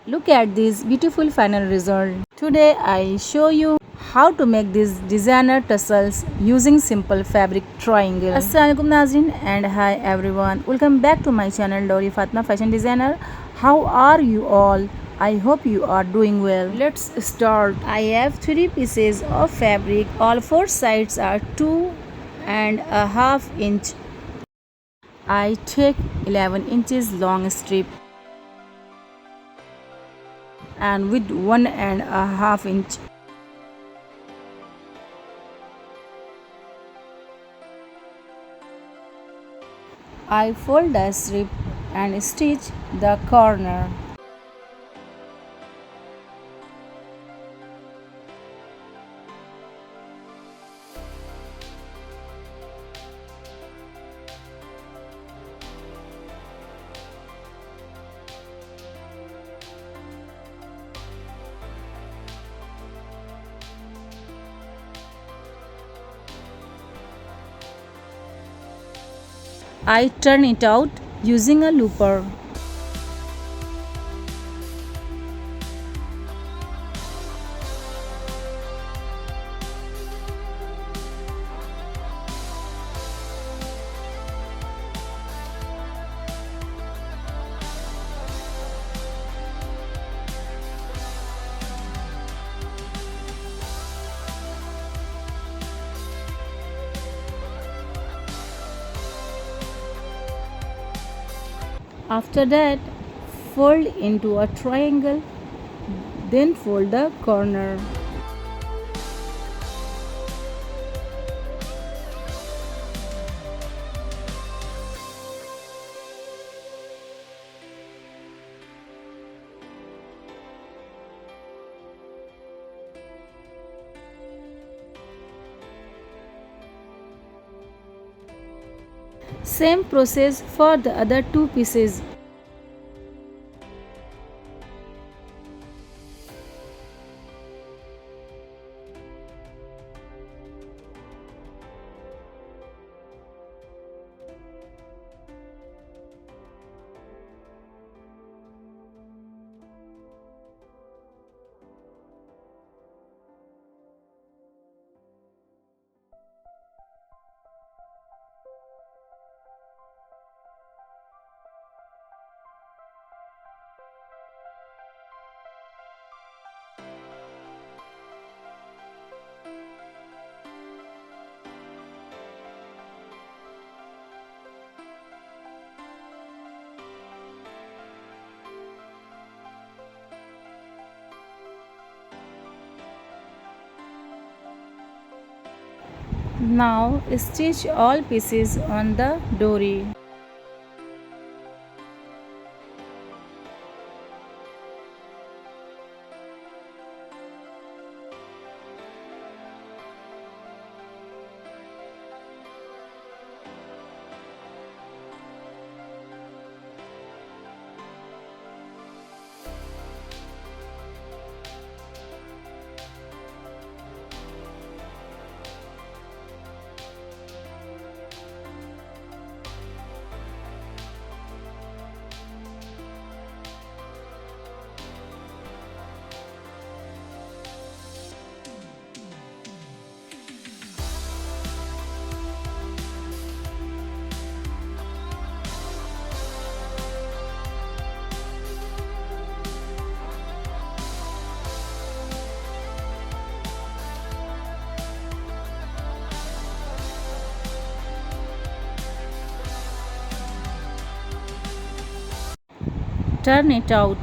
Look at this beautiful final result. Today I show you how to make these designer tassels using simple fabric triangle. Assalamualaikum Nazrin and hi everyone. Welcome back to my channel Dolly Fatima Fashion Designer. How are you all? I hope you are doing well. Let's start. I have 3 pieces of fabric. All 4 sides are 2.5 inch. I take 11 inches long strip and with 1.5 inch. I fold the strip and stitch the corner. I turn it out using a looper. After that, fold into a triangle, then fold the corner. Same process for the other 2 pieces. Now stitch all pieces on the dory. Turn it out.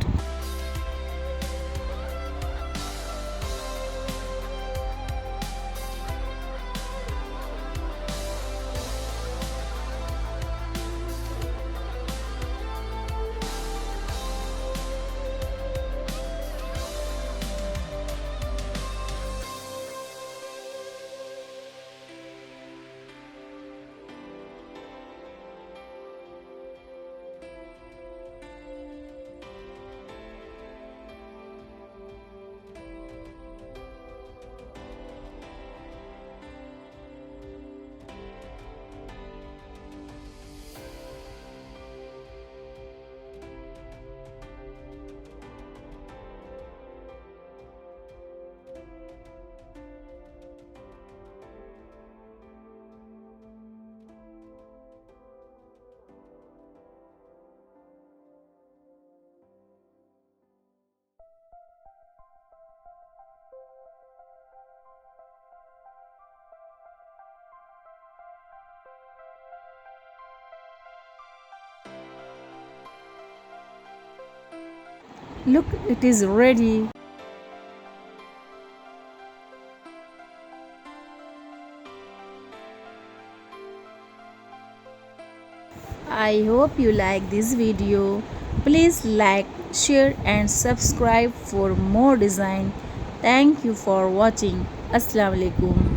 Look, it is ready. I hope you like this video. Please like, share and subscribe for more design. Thank you for watching. Assalamu alaikum.